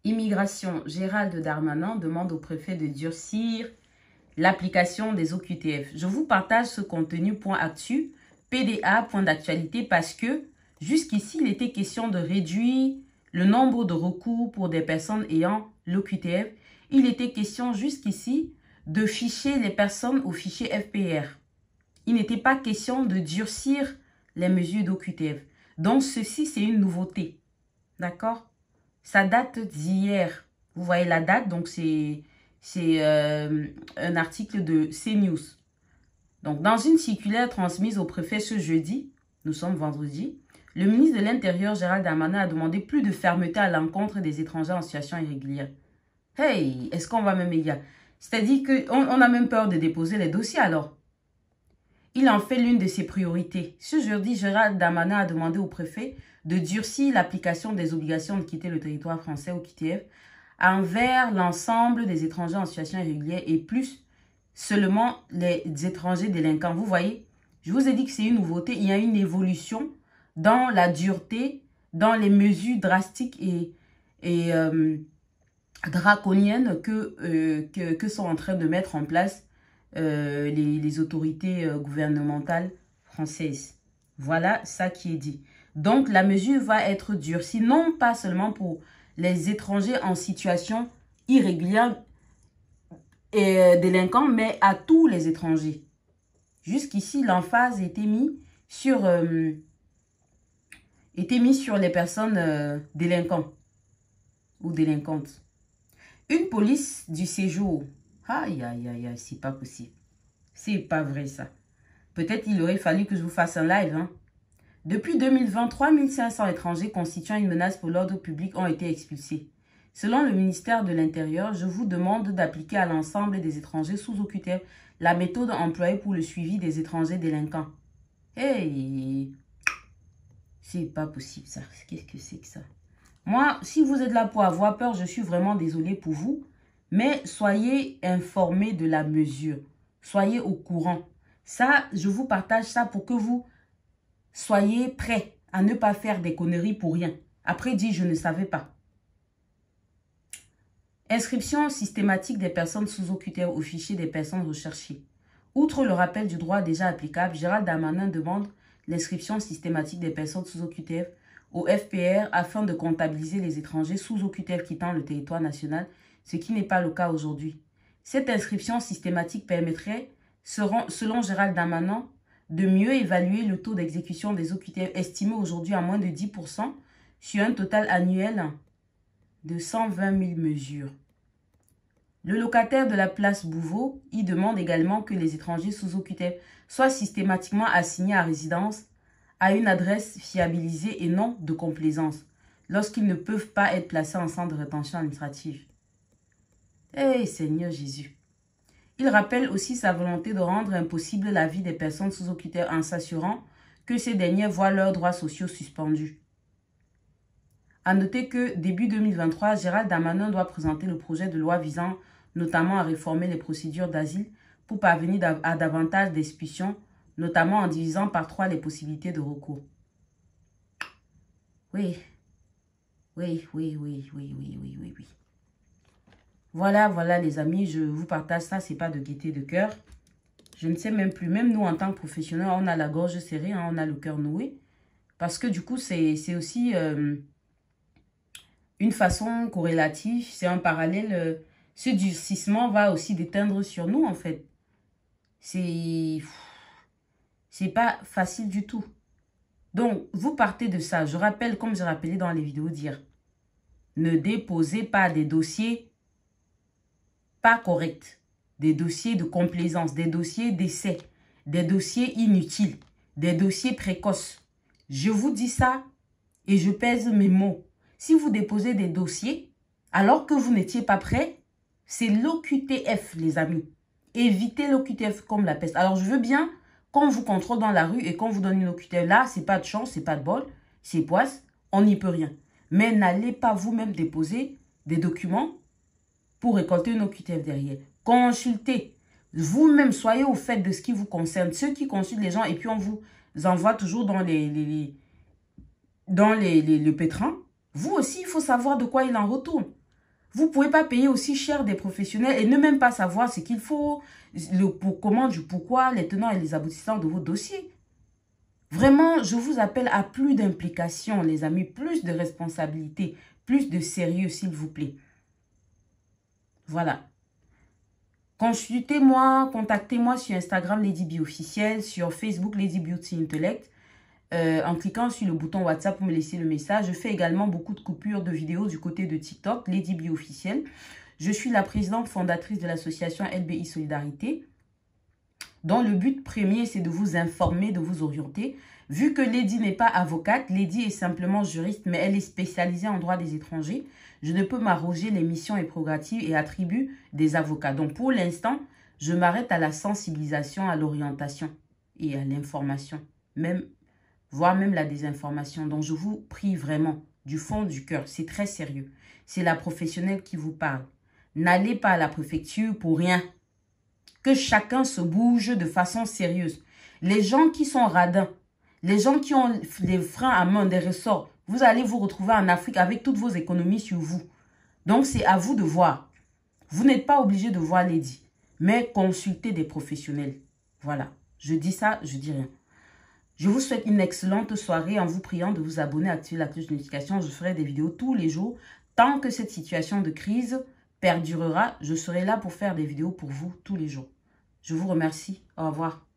Immigration, Gérald Darmanin demande au préfet de durcir l'application des OQTF. Je vous partage ce contenu point actu, PDA, point d'actualité, parce que jusqu'ici, il était question de réduire le nombre de recours pour des personnes ayant l'OQTF. Il était question jusqu'ici de ficher les personnes au fichier FPR. Il n'était pas question de durcir les mesures d'OQTF. Donc, ceci, c'est une nouveauté. D'accord? Ça date d'hier. Vous voyez la date, donc c'est un article de CNews. Donc, dans une circulaire transmise au préfet ce jeudi, nous sommes vendredi, le ministre de l'Intérieur, Gérald Darmanin, a demandé plus de fermeté à l'encontre des étrangers en situation irrégulière. Hey, est-ce qu'on va même égal? C'est-à-dire qu'on a même peur de déposer les dossiers alors. Il en fait l'une de ses priorités. Ce jeudi, Gérald Darmanin a demandé au préfet de durcir l'application des obligations de quitter le territoire français au QTF envers l'ensemble des étrangers en situation irrégulière et plus seulement les étrangers délinquants. Vous voyez, je vous ai dit que c'est une nouveauté. Il y a une évolution dans la dureté, dans les mesures drastiques et draconiennes que sont en train de mettre en place les autorités gouvernementales françaises. Voilà ça qui est dit. Donc, la mesure va être durcie, non pas seulement pour les étrangers en situation irrégulière et délinquants, mais à tous les étrangers. Jusqu'ici, l'emphase était mise sur les personnes délinquantes ou délinquantes. Une police du séjour. Aïe, aïe, aïe, aïe, c'est pas possible. C'est pas vrai ça. Peut-être il aurait fallu que je vous fasse un live. Hein. Depuis 2020, 3500 étrangers constituant une menace pour l'ordre public ont été expulsés. Selon le ministère de l'Intérieur, je vous demande d'appliquer à l'ensemble des étrangers sous OQTF la méthode employée pour le suivi des étrangers délinquants. Hey, c'est pas possible ça. Qu'est-ce que c'est que ça? Moi, si vous êtes là pour avoir peur, je suis vraiment désolée pour vous. Mais soyez informés de la mesure. Soyez au courant. Ça, je vous partage ça pour que vous soyez prêts à ne pas faire des conneries pour rien. Après, dit, je ne savais pas. Inscription systématique des personnes sous OQTF au fichier des personnes recherchées. Outre le rappel du droit déjà applicable, Gérald Darmanin demande l'inscription systématique des personnes sous OQTF au FPR afin de comptabiliser les étrangers sous OQTF quittant le territoire national, ce qui n'est pas le cas aujourd'hui. Cette inscription systématique permettrait, selon Gérald Darmanin, de mieux évaluer le taux d'exécution des OQTF estimé aujourd'hui à moins de 10% sur un total annuel de 120 000 mesures. Le locataire de la place Bouveau y demande également que les étrangers sous OQTF soient systématiquement assignés à résidence à une adresse fiabilisée et non de complaisance, lorsqu'ils ne peuvent pas être placés en centre de rétention administrative. Eh Seigneur Jésus! Il rappelle aussi sa volonté de rendre impossible la vie des personnes sous OQTF en s'assurant que ces derniers voient leurs droits sociaux suspendus. À noter que début 2023, Gérald Darmanin doit présenter le projet de loi visant notamment à réformer les procédures d'asile pour parvenir à davantage d'expulsions, notamment en divisant par 3 les possibilités de recours. Oui. Voilà les amis, je vous partage ça, c'est pas de gaieté de cœur. Je ne sais même plus, même nous en tant que professionnels, on a la gorge serrée, hein, on a le cœur noué. Parce que du coup, c'est aussi une façon corrélative, c'est un parallèle. Ce durcissement va aussi déteindre sur nous en fait. C'est pas facile du tout. Donc, vous partez de ça. Je rappelle, comme j'ai rappelé dans les vidéos d'hier, ne déposez pas des dossiers pas corrects, des dossiers de complaisance, des dossiers d'essai, des dossiers inutiles, des dossiers précoces. Je vous dis ça et je pèse mes mots. Si vous déposez des dossiers alors que vous n'étiez pas prêt, c'est l'OQTF, les amis. Évitez l'OQTF comme la peste. Alors, je veux bien qu'on vous contrôle dans la rue et qu'on vous donne une OQTF. Là, c'est pas de chance, c'est pas de bol, c'est poisse, on n'y peut rien. Mais n'allez pas vous-même déposer des documents pour récolter une OQTF derrière. Consultez. Vous-même, soyez au fait de ce qui vous concerne. Ceux qui consultent les gens et puis on vous envoie toujours dans le pétrin. Vous aussi, il faut savoir de quoi il en retourne. Vous ne pouvez pas payer aussi cher des professionnels et ne même pas savoir ce qu'il faut, comment, du pourquoi, les tenants et les aboutissants de vos dossiers. Vraiment, je vous appelle à plus d'implication, les amis, plus de responsabilité, plus de sérieux, s'il vous plaît. Voilà. Consultez-moi, contactez-moi sur Instagram Lady B officiel, sur Facebook Lady Beauty Intellect. En cliquant sur le bouton WhatsApp pour me laisser le message. Je fais également beaucoup de coupures de vidéos du côté de TikTok, Lady B officiel. Je suis la présidente fondatrice de l'association LBI Solidarité, dont le but premier, c'est de vous informer, de vous orienter. Vu que Lady n'est pas avocate, Lady est simplement juriste, mais elle est spécialisée en droit des étrangers. Je ne peux m'arroger les missions et prérogatives et attributs des avocats. Donc, pour l'instant, je m'arrête à la sensibilisation, à l'orientation et à l'information, voire même la désinformation. Donc, je vous prie vraiment du fond du cœur. C'est très sérieux. C'est la professionnelle qui vous parle. N'allez pas à la préfecture pour rien. Que chacun se bouge de façon sérieuse. Les gens qui sont radins, les gens qui ont des freins à main, des ressorts, vous allez vous retrouver en Afrique avec toutes vos économies sur vous. Donc, c'est à vous de voir. Vous n'êtes pas obligé de voir Lady, mais consultez des professionnels. Voilà. Je dis ça, je dis rien. Je vous souhaite une excellente soirée en vous priant de vous abonner, activer la cloche de notification. Je ferai des vidéos tous les jours. Tant que cette situation de crise perdurera, je serai là pour faire des vidéos pour vous tous les jours. Je vous remercie. Au revoir.